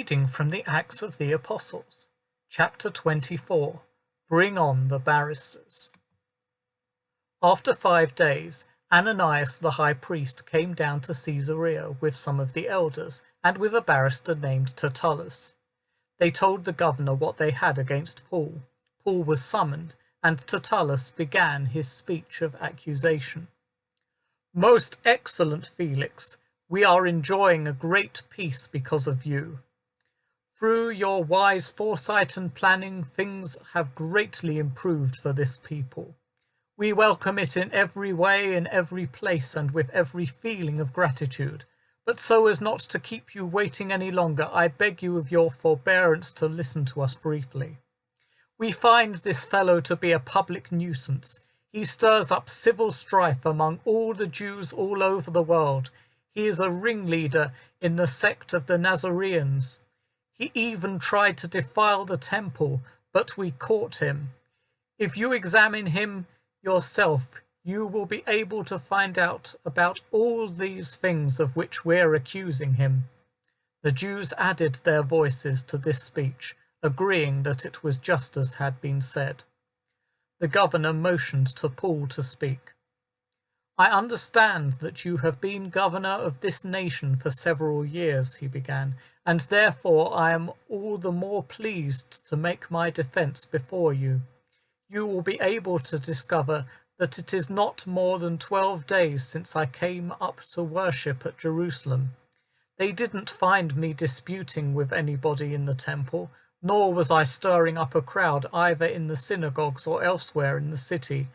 Reading from the Acts of the Apostles, chapter 24, Bring on the Barristers. After 5 days, Ananias the high priest came down to Caesarea with some of the elders and with a barrister named Tertullus. They told the governor what they had against Paul. Paul was summoned, and Tertullus began his speech of accusation. "Most excellent Felix, we are enjoying a great peace because of you. Through your wise foresight and planning, things have greatly improved for this people. We welcome it in every way, in every place, and with every feeling of gratitude. But so as not to keep you waiting any longer, I beg you of your forbearance to listen to us briefly. We find this fellow to be a public nuisance. He stirs up civil strife among all the Jews all over the world. He is a ringleader in the sect of the Nazareans. He even tried to defile the temple, but we caught him. If you examine him yourself, you will be able to find out about all these things of which we're accusing him." The Jews added their voices to this speech, agreeing that it was just as had been said. The governor motioned to Paul to speak. "I understand that you have been governor of this nation for several years," he began, "and therefore I am all the more pleased to make my defense before you. You will be able to discover that it is not more than 12 days since I came up to worship at Jerusalem. They didn't find me disputing with anybody in the temple, nor was I stirring up a crowd either in the synagogues or elsewhere in the city.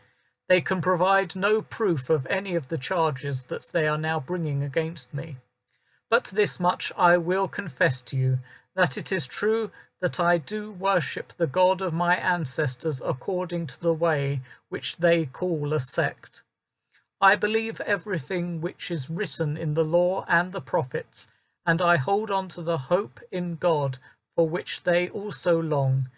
They can provide no proof of any of the charges that they are now bringing against me. But this much I will confess to you, that it is true that I do worship the God of my ancestors according to the way which they call a sect. I believe everything which is written in the law and the prophets, and I hold on to the hope in God for which they also long,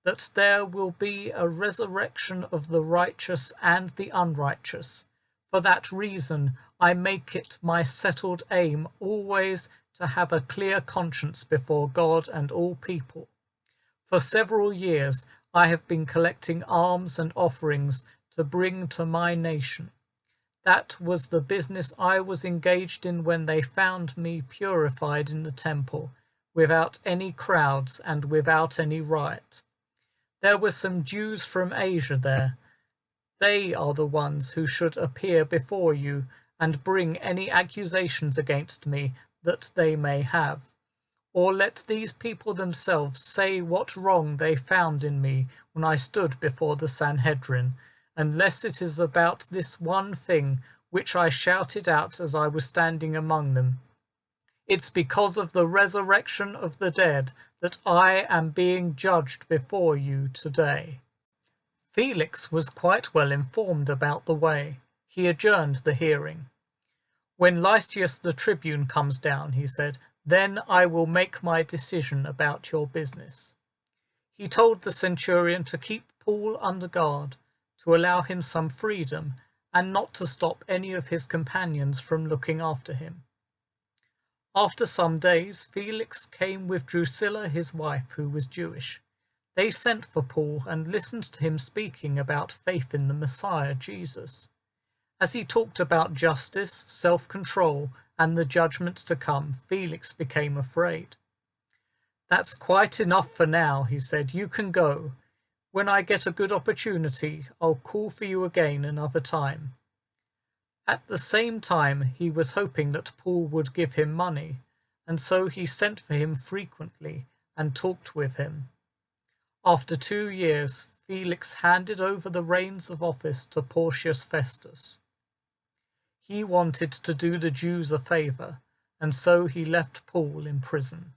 that there will be a resurrection of the righteous and the unrighteous. For that reason I make it my settled aim always to have a clear conscience before God and all people. For several years I have been collecting alms and offerings to bring to my nation. That was the business I was engaged in when they found me purified in the temple, without any crowds and without any riot. There were some Jews from Asia there. They are the ones who should appear before you and bring any accusations against me that they may have. Or let these people themselves say what wrong they found in me when I stood before the Sanhedrin, unless it is about this one thing which I shouted out as I was standing among them. It's because of the resurrection of the dead that I am being judged before you today." Felix was quite well informed about the way. He adjourned the hearing. "When Lysias the tribune comes down," he said, "then I will make my decision about your business." He told the centurion to keep Paul under guard, to allow him some freedom, and not to stop any of his companions from looking after him. After some days, Felix came with Drusilla his wife, who was Jewish. They sent for Paul and listened to him speaking about faith in the Messiah, Jesus. As he talked about justice, self-control, and the judgment to come, Felix became afraid. "That's quite enough for now," he said. "You can go. When I get a good opportunity, I'll call for you again another time." At the same time, he was hoping that Paul would give him money, and so he sent for him frequently and talked with him. After 2 years, Felix handed over the reins of office to Porcius Festus. He wanted to do the Jews a favor, and so he left Paul in prison.